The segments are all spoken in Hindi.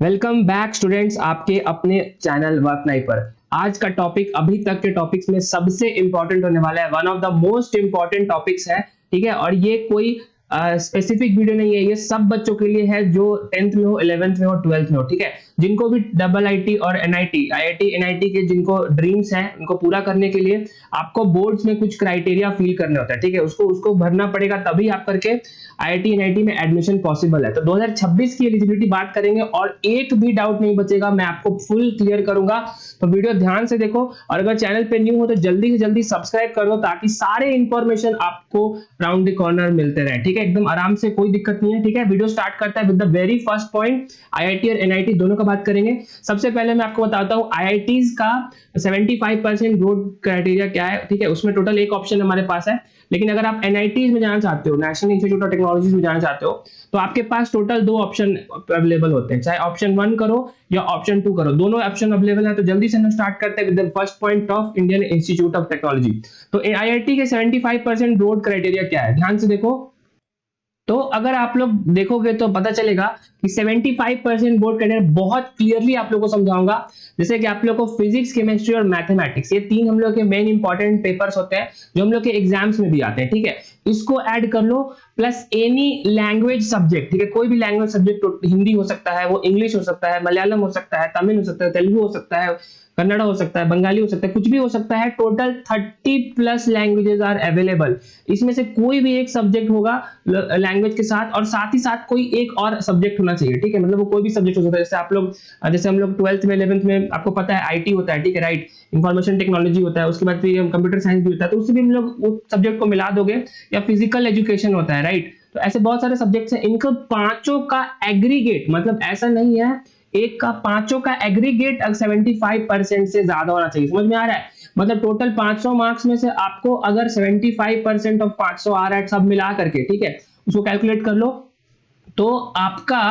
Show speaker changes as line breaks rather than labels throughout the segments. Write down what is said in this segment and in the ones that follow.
वेलकम बैक स्टूडेंट्स आपके अपने चैनल वर्क नाइट पर। आज का टॉपिक अभी तक के टॉपिक्स में सबसे इंपॉर्टेंट होने वाला है, one of the most important topics है। ठीक है, और ये कोई स्पेसिफिक वीडियो नहीं है, ये सब बच्चों के लिए है जो 10th में हो, 11th में हो, 12th में हो। ठीक है, जिनको भी डबल आईटी और एनआईटी आईआईटी एनआईटी के जिनको ड्रीम्स हैं उनको पूरा करने के लिए आपको बोर्ड्स में कुछ क्राइटेरिया फिल करने होता है। ठीक है, उसको उसको भरना पड़ेगा, तभी आप करके आईआईटी एनआईटी में एडमिशन पॉसिबल है। तो 2026 की एलिजिबिलिटी बात करेंगे और एक भी डाउट नहीं बचेगा, मैं आपको फुल क्लियर करूंगा। तो वीडियो ध्यान से देखो, और अगर चैनल पे न्यू हो तो जल्दी से जल्दी सब्सक्राइब कर दो ताकि सारे इंफॉर्मेशन आपको राउंड द कॉर्नर मिलते रहे। ठीक है, एकदम आराम से, कोई दिक्कत नहीं है। ठीक है, वीडियो स्टार्ट करता है with the very first point. IIT और एनआईटी दोनों का बात करेंगे। सबसे पहले मैं आपको बताता हूं आईआईटीज का 75% ग्रोथ क्राइटेरिया क्या है। ठीक है, उसमें टोटल एक ऑप्शन हमारे पास है, लेकिन अगर आप एनआईटीज में जाना चाहते हो, नेशनल इंस्टीट्यूट ऑफ टेक्नोलॉजी में जाना चाहते हो, तो आपके पास टोटल दो ऑप्शन अवेलेबल होते हैं, चाहे ऑप्शन 1 करो या ऑप्शन 2 करो, दोनों ऑप्शन अवेलेबल है। तो जल्दी से हम स्टार्ट करते हैं with the first point of Indian institute of technology. तो आईआईटी के 75% ग्रोथ क्राइटेरिया क्या है, ध्यान से देखो। तो अगर आप लोग देखोगे तो पता चलेगा कि 75% बोर्ड क्राइटेरिया बहुत क्लियरली आप लोगों को समझाऊंगा। जैसे कि आप लोग को फिजिक्स, केमिस्ट्री और मैथमेटिक्स, ये तीन हम लोग के मेन इंपॉर्टेंट पेपर्स होते हैं जो हम लोग के एग्जाम्स में भी आते हैं। ठीक है, इसको ऐड कर लो, प्लस एनी लैंग्वेज सब्जेक्ट। ठीक है, कोई भी लैंग्वेज सब्जेक्ट, हिंदी हो सकता है, वो इंग्लिश हो सकता है, मलयालम हो सकता है, तमिल हो सकता है, तेलुगु हो सकता है, कन्नड़ हो सकता है, बंगाली हो सकता है, कुछ भी हो सकता है। Total 30+ languages are available. इसमें से कोई भी एक सब्जेक्ट होगा लैंग्वेज के साथ, और साथ ही साथ कोई एक और सब्जेक्ट होना चाहिए। ठीक है, मतलब वो कोई भी सब्जेक्ट हो सकता है। जैसे आप लोग, जैसे हम लोग 12th में 11th में आपको पता है आईटी होता है। ठीक है, राइट, इंफॉर्मेशन टेक्नोलॉजी होता है, उसके बाद फिर कंप्यूटर साइंस भी होता है, तो उससे भी हम लोग उस सब्जेक्ट को मिला दोगे। या फिजिकल एजुकेशन होता है, राइट। तो ऐसे बहुत सारे सब्जेक्ट्स हैं, इनको पांचों का एग्रीगेट, मतलब ऐसा नहीं है एक का, पांचों का एग्रीगेट 75% से ज्यादा होना चाहिए। समझ में आ रहा है? मतलब टोटल 500 मार्क्स में से आपको अगर 75% ऑफ 500 आ रहा है सब मिला करके, ठीक है, उसको कैलकुलेट कर लो, तो आपका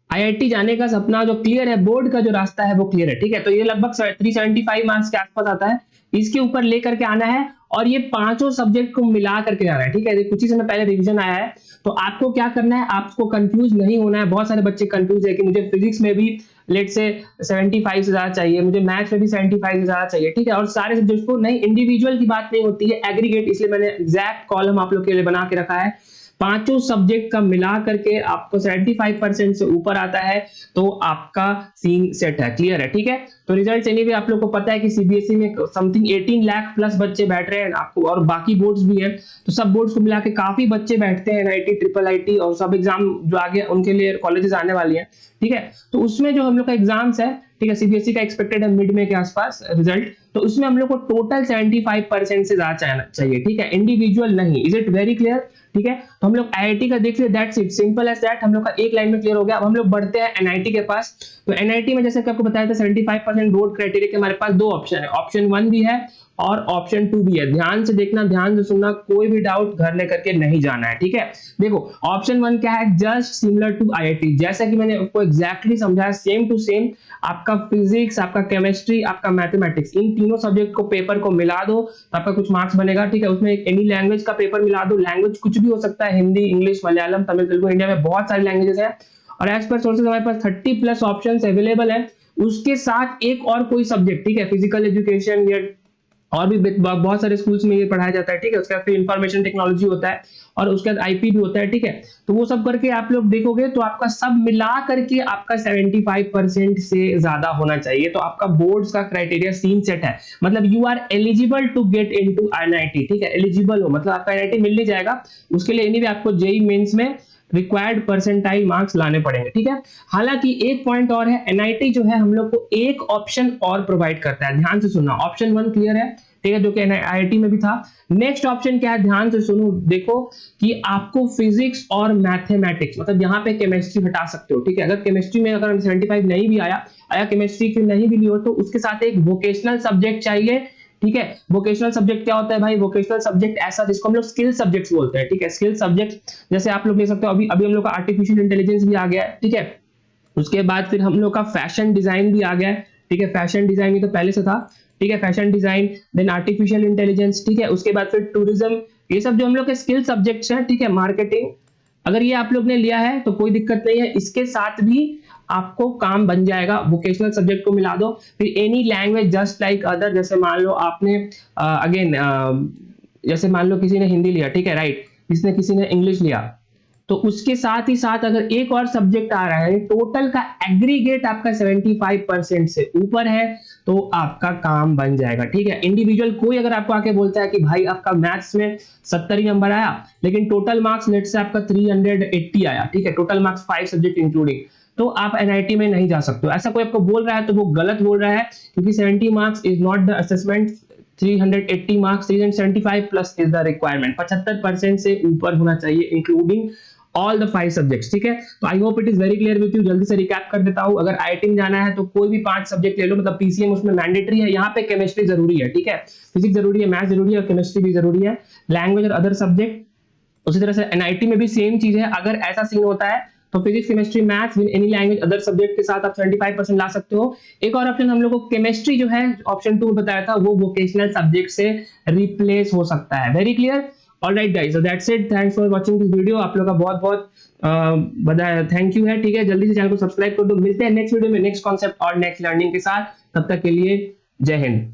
आईआईटी जाने का सपना जो क्लियर है, बोर्ड का जो रास्ता है वो क्लियर है। ठीक है, तो ये लगभग 375 मार्क्स के आसपास आता है, इसके ऊपर लेकर के आना है, और ये पांचों सब्जेक्ट को मिला करके जाना है। ठीक है, कुछ ही समय पहले रिवीजन आया है, तो आपको क्या करना है, आपको कंफ्यूज नहीं होना है। बहुत सारे बच्चे कंफ्यूज है कि मुझे फिजिक्स में भी लेट से 75 से ज्यादा चाहिए, मुझे मैथ्स में भी 75 से ज्यादा चाहिए। ठीक है, और सारे सब्जेक्ट को नहीं, इंडिविजुअल की बात नहीं होती है, एग्रीगेट, इसलिए मैंने एग्जैक्ट कॉलम आप लोग के लिए बना के रखा है। पांचों सब्जेक्ट का मिला करके आपको 75% से ऊपर आता है तो आपका सीन सेट है, क्लियर है। ठीक है, तो रिजल्ट एनीवे आप लोग को पता है कि सीबीएसई में समथिंग 18 लाख प्लस बच्चे बैठ रहे हैं आपको, और बाकी बोर्ड्स भी है, तो सब बोर्ड्स को मिला के काफी बच्चे बैठते हैं, एनआईटी, ट्रिपल आईटी और सब एग्जाम जो आगे उनके लिए कॉलेजेस आने वाली है। ठीक है, तो उसमें जो हम लोग का एग्जाम्स है, ठीक है, सीबीएसई का एक्सपेक्टेड है मिड में के आसपास रिजल्ट, तो उसमें हम लोग को टोटल 75% से ज्यादा चाहिए। ठीक है, इंडिविजुअल नहीं। Is it very clear? ठीक है, तो हम लोग आईआईटी का देख लिया, that's it, simple as that, हम लोग का एक लाइन में क्लियर हो गया। अब हम लोग बढ़ते हैं एनआईटी के पास। तो एनआईटी में जैसे कि आपको बताया था 75% बोर्ड क्राइटेरिया के हमारे पास दो ऑप्शन है, ऑप्शन 1 भी है और ऑप्शन 2 भी है। ध्यान से देखना, ध्यान से सुनना, कोई भी डाउट घर लेकर के नहीं जाना है। ठीक है, देखो ऑप्शन 1 क्या है, जस्ट सिमिलर टू आईआईटी, जैसा कि मैंने आपको एग्जैक्टली समझाया, सेम टू सेम। आपका फिजिक्स, आपका केमिस्ट्री, आपका मैथमेटिक्स, इन तीनों सब्जेक्ट को, पेपर को मिला दो तो आपका कुछ मार्क्स बनेगा। ठीक है, उसमें एनी लैंग्वेज का पेपर मिला दो, लैंग्वेज कुछ भी हो सकता है, हिंदी, इंग्लिश, मलयालम, तमिल, तेलुगु, इंडिया में बहुत सारी लैंग्वेजेस हैं, और एज पर सोर्सेज हमारे पास 30+ ऑप्शंस अवेलेबल है। उसके साथ एक और कोई सब्जेक्ट, ठीक है, फिजिकल एजुकेशन या और भी बहुत सारे स्कूल्स में ये पढ़ाया जाता है। ठीक है, उसके बाद फिर इंफॉर्मेशन टेक्नोलॉजी होता है, और उसके बाद आईपी भी होता है। ठीक है, तो वो सब करके आप लोग देखोगे तो आपका सब मिला करके आपका 75% से ज्यादा होना चाहिए, तो आपका बोर्ड्स का क्राइटेरिया सीन सेट है, मतलब you are eligible to get into NIT. ठीक है, एलिजिबल हो मतलब आपका एनआईटी मिल नहीं जाएगा, उसके लिए एनीवे आपको जेईई मेंस में रिक्वायर्ड परसेंटाइल मार्क्स लाने पड़ेंगे। ठीक है, हालांकि एक पॉइंट और है, एनआईटी जो है हम लोग को एक ऑप्शन और प्रोवाइड करता है, ध्यान से सुनना। ऑप्शन 1 क्लियर है, ठीक है, जो कि आईआईटी में भी था। नेक्स्ट ऑप्शन क्या है, ध्यान से सुनो, देखो कि आपको फिजिक्स और मैथमेटिक्स, मतलब यहाँ पे केमिस्ट्री हटा सकते हो। ठीक है, अगर केमिस्ट्री में अगर 75 नहीं भी आया केमिस्ट्री की नहीं भी ली हो, तो उसके साथ एक वोकेशनल सब्जेक्ट चाहिए। ठीक है, वोकेशनल सब्जेक्ट क्या होता है भाई, वोकेशनल सब्जेक्ट ऐसा जिसको हम लोग स्किल सब्जेक्ट्स बोलते हैं। ठीक है, स्किल सब्जेक्ट जैसे आप लोग ले सकते हो, अभी अभी हम लोग का आर्टिफिशियल इंटेलिजेंस भी आ गया है। ठीक है, उसके बाद फिर हम लोग का फैशन डिजाइन भी आ गया है। ठीक है, फैशन डिजाइन ये तो पहले से था। ठीक है, fashion design, then artificial intelligence. ठीक है, उसके बाद फिर टूरिज्म, ये सब जो हम लोग के स्किल सब्जेक्ट्स हैं। ठीक है, मार्केटिंग, अगर ये आप लोग ने लिया है तो कोई दिक्कत नहीं है, इसके साथ भी आपको काम बन जाएगा। वोकेशनल सब्जेक्ट को मिला दो, फिर any language just like other. जैसे मान लो आपने अगेन जैसे मान लो किसी ने हिंदी लिया, ठीक है, राइट, किसी ने इंग्लिश लिया, तो उसके साथ ही साथ अगर एक और सब्जेक्ट आ रहा है, टोटल का एग्रीगेट आपका 75% से ऊपर है, तो आपका काम बन जाएगा, ठीक है। इंडिविजुअल कोई अगर आपको आके बोलता है कि भाई आपका मैथ्स में 70 ही नंबर आया, लेकिन टोटल मार्क्स लेट से आपका 380 आया, ठीक है, टोटल मार्क्स 5 सब्जेक्ट इंक्लूडिंग, तो आप एनआईटी में नहीं जा सकते हो। ऐसा कोई आपको बोल रहा है तो वो गलत बोल रहा है, क्योंकि 70 marks is not the assessment, 380 marks, 375 plus is the requirement. 75% से ऊपर होना चाहिए इंक्लूडिंग ऑल द 5 सब्जेक्ट्स, ठीक है। तो I hope it is very clear with you. जल्दी से रिकैप कर देता हूं, अगर आईआईटी में जाना है तो कोई भी 5 सब्जेक्ट ले लो, मतलब पीसीएम उसमें मैंडेटरी है। यहाँ पे केमिस्ट्री जरूरी है, ठीक है, फिजिक्स जरूरी है, मैथ्स जरूरी है और केमिस्ट्री भी जरूरी है, लैंग्वेज और अदर सब्जेक्ट। उसी तरह से एनआईटी में भी सेम चीज है। अगर ऐसा सीन होता है तो physics, chemistry, maths with any language other subject के साथ आप 75% ला सकते हो। एक और ऑप्शन हम लोग को केमिस्ट्री जो है ऑप्शन 2 बताया था, वो वोकेशनल सब्जेक्ट से रिप्लेस हो सकता है। Very clear. Alright guys, so that's it, thanks for watching this video. आप लोग का बहुत बहुत थैंक यू है, ठीक है। जल्दी से चैनल को सब्सक्राइब कर दो। मिलते हैं नेक्स्ट वीडियो में नेक्स्ट कॉन्सेप्ट और नेक्स्ट लर्निंग के साथ। तब तक के लिए जय हिंद।